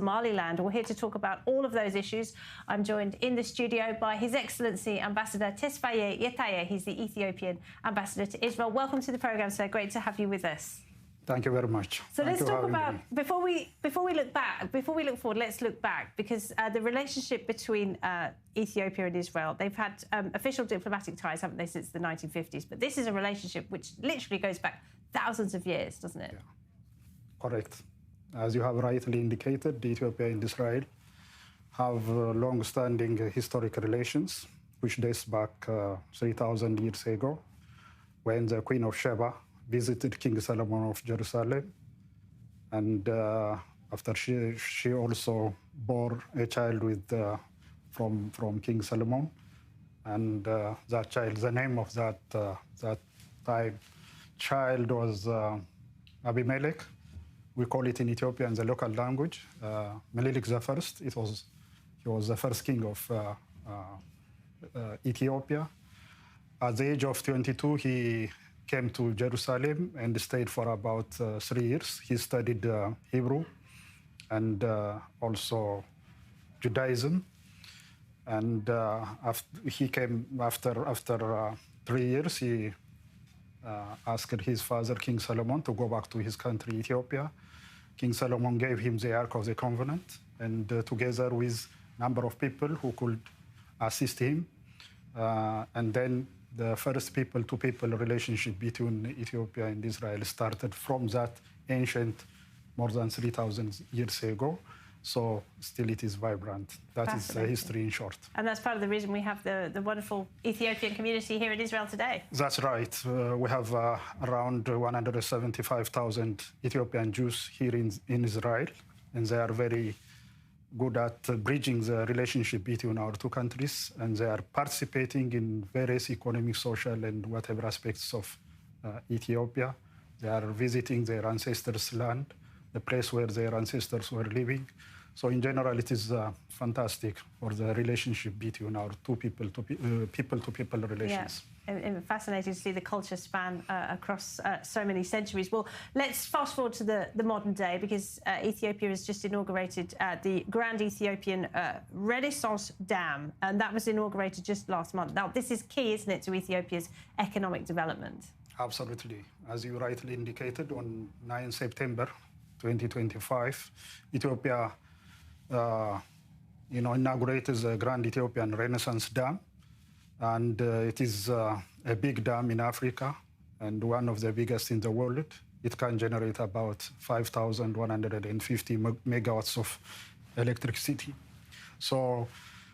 Somaliland. We're here to talk about all of those issues. I'm joined in the studio by His Excellency Ambassador Tesfaye Yetayeh. He's the Ethiopian Ambassador to Israel. Welcome to the programme, sir. Great to have you with us. Thank you very much. So let's talk about, before we look forward, let's look back, because the relationship between Ethiopia and Israel, they've had official diplomatic ties, haven't they, since the 1950s? But this is a relationship which literally goes back thousands of years, doesn't it? Yeah. Correct. As you have rightly indicated, Ethiopia and Israel have long-standing historic relations, which dates back 3,000 years ago, when the Queen of Sheba visited King Solomon of Jerusalem, and after she also bore a child with from King Solomon, and that child, the name of that time child was Abimelech. We call it in Ethiopia in the local language Menelik the First. He was the first king of Ethiopia. At the age of 22, he came to Jerusalem and stayed for about 3 years. He studied Hebrew and also Judaism. And he came after 3 years. He asked his father, King Solomon, to go back to his country, Ethiopia. King Solomon gave him the Ark of the Covenant, and together with a number of people who could assist him. And then the first people-to-people relationship between Ethiopia and Israel started from that ancient, more than 3,000 years ago. So still it is vibrant. That is the history in short. And that's part of the reason we have the wonderful Ethiopian community here in Israel today. That's right. We have around 175,000 Ethiopian Jews here in Israel, and they are very good at bridging the relationship between our two countries, and they are participating in various economic, social, and whatever aspects of Ethiopia. They are visiting their ancestors' land, the place where their ancestors were living. So in general, it is fantastic for the relationship between our two people-to-people relations. Yeah. And fascinating to see the culture span across so many centuries. Well, let's fast forward to the modern day, because Ethiopia has just inaugurated the Grand Ethiopian Renaissance Dam, and that was inaugurated just last month. Now, this is key, isn't it, to Ethiopia's economic development? Absolutely. As you rightly indicated, on 9 September 2025, Ethiopia inaugurated the Grand Ethiopian Renaissance Dam. And it is a big dam in Africa and one of the biggest in the world. It can generate about 5,150 megawatts of electricity. So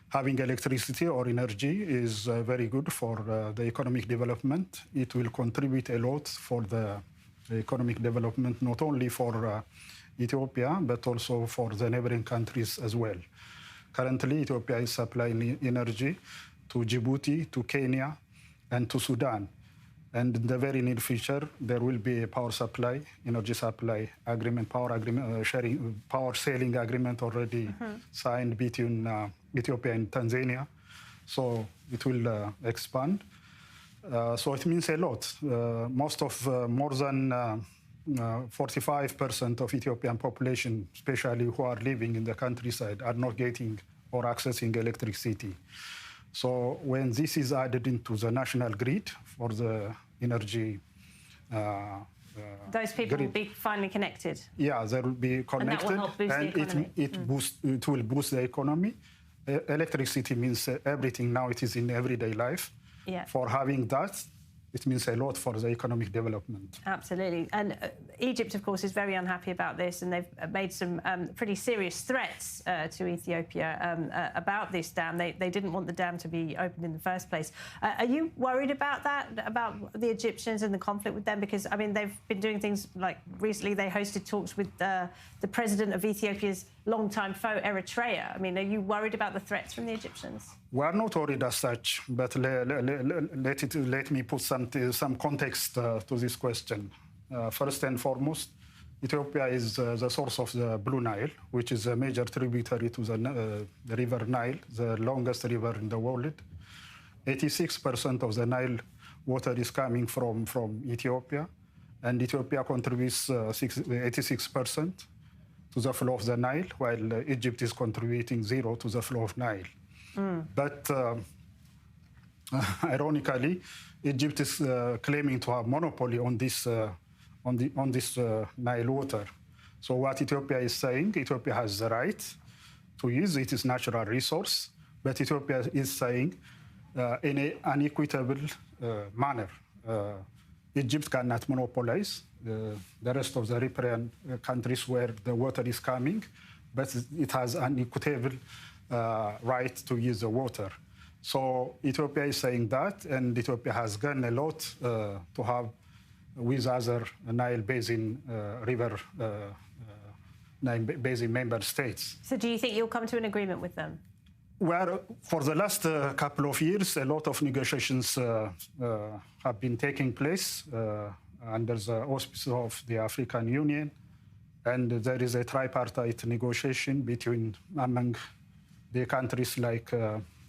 having electricity or energy is very good for the economic development. It will contribute a lot for the economic development, not only for Ethiopia, but also for the neighboring countries as well. Currently, Ethiopia is supplying energy to Djibouti, to Kenya, and to Sudan. And in the very near future, there will be a power supply, energy supply agreement, power selling agreement already signed between Ethiopia and Tanzania. So it will expand. So it means a lot. More than 45% of Ethiopian population, especially who are living in the countryside, are not getting or accessing electricity. So when this is added into the national grid for the energy, those people will be finally connected. Yeah, they will be connected, and that will help boost the economy. It will boost the economy. Electricity means everything now. It is in everyday life. Yeah. For having that, it means a lot for the economic development. Absolutely. And Egypt, of course, is very unhappy about this, and they've made some pretty serious threats to Ethiopia about this dam. They didn't want the dam to be opened in the first place. Are you worried about that, about the Egyptians and the conflict with them? Because, I mean, they've been doing things like recently they hosted talks with the president of Ethiopia's longtime foe, Eritrea. I mean, are you worried about the threats from the Egyptians? We are not worried as such, but let me put some context to this question. First and foremost, Ethiopia is the source of the Blue Nile, which is a major tributary to the river Nile, the longest river in the world. 86% of the Nile water is coming from Ethiopia, and Ethiopia contributes 86%. to the flow of the Nile, while Egypt is contributing 0 to the flow of Nile. But ironically, Egypt is claiming to have monopoly on this Nile water. So what Ethiopia is saying, Ethiopia has the right to use its natural resource, but Ethiopia is saying in an unequitable manner. Egypt cannot monopolize the rest of the riparian countries where the water is coming, but it has an equitable right to use the water. So Ethiopia is saying that, and Ethiopia has done a lot to have with other Nile Basin Nile Basin member states. So do you think you'll come to an agreement with them? Well, for the last couple of years, a lot of negotiations have been taking place under the auspices of the African Union, and there is a tripartite negotiation among the countries like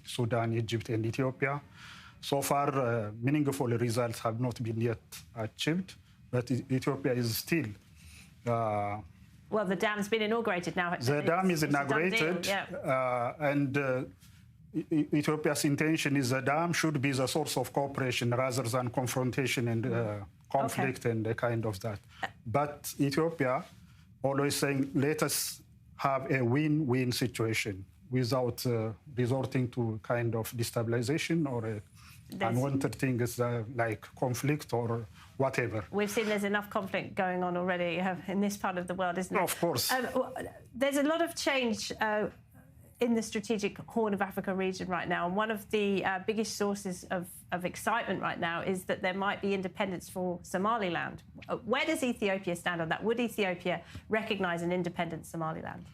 Sudan, Egypt, and Ethiopia. So far, meaningful results have not been yet achieved, but Ethiopia is still... well, the dam's been inaugurated now. The dam is inaugurated, and Ethiopia's intention is the dam should be the source of cooperation rather than confrontation and conflict and kind of that. But Ethiopia always saying, let us have a win-win situation without resorting to kind of destabilization or unwanted things like conflict or whatever. We've seen there's enough conflict going on already in this part of the world, isn't there? Of course. There's a lot of change in the strategic Horn of Africa region right now. And one of the biggest sources of excitement right now is that there might be independence for Somaliland. Where does Ethiopia stand on that? Would Ethiopia recognize an independent Somaliland?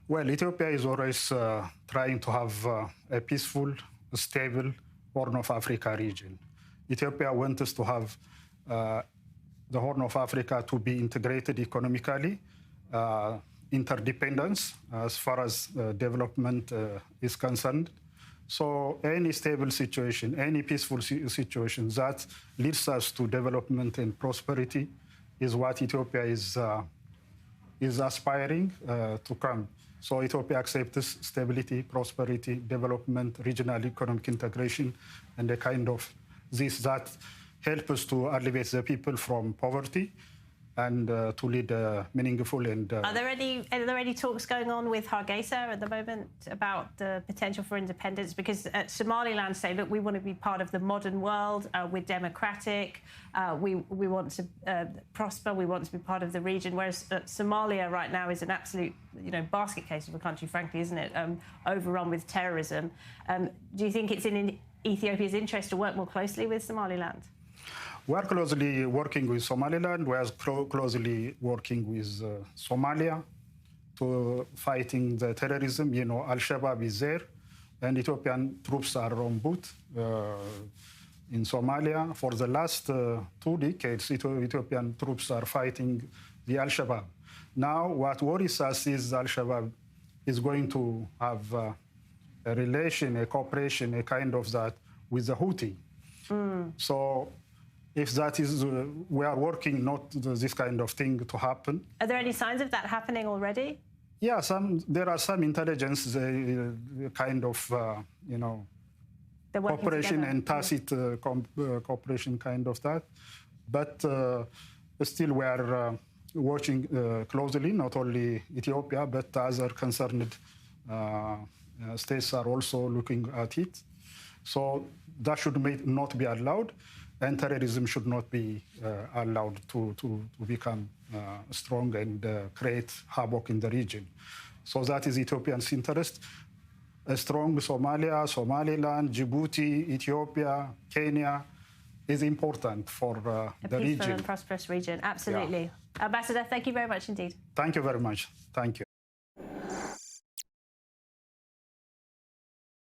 Well, Ethiopia is always trying to have a peaceful, stable Horn of Africa region. Ethiopia wants us to have the Horn of Africa to be integrated economically, interdependence as far as development is concerned. So any stable situation, any peaceful situation that leads us to development and prosperity is what Ethiopia is aspiring to come. So Ethiopia accepts stability, prosperity, development, regional economic integration, and the kind of that help us to alleviate the people from poverty and to lead meaningful and... Are there any talks going on with Hargeisa at the moment about the potential for independence? Because Somaliland say, look, we want to be part of the modern world, we're democratic, we want to prosper, we want to be part of the region, whereas Somalia right now is an absolute, basket case of a country, frankly, isn't it? Overrun with terrorism. Do you think it's in Ethiopia's interest to work more closely with Somaliland? We are closely working with Somaliland. We are closely working with Somalia to fighting the terrorism. Al-Shabaab is there, and Ethiopian troops are on boot in Somalia. For the last 2 decades, Ethiopian troops are fighting the Al-Shabaab. Now, what worries us is Al-Shabaab is going to have a relation, a cooperation, a kind of that with the Houthi. So if that is, we are working not this kind of thing to happen. Are there any signs of that happening already? Yeah, there are some intelligence kind of, cooperation and tacit cooperation kind of that. But still we are watching closely, not only Ethiopia, but other concerned states are also looking at it. So that should not be allowed, and terrorism should not be allowed to become strong and create havoc in the region. So that is Ethiopia's interest. A strong Somalia, Somaliland, Djibouti, Ethiopia, Kenya is important for the region. A peaceful and prosperous region, absolutely. Yeah. Ambassador, thank you very much indeed. Thank you very much. Thank you.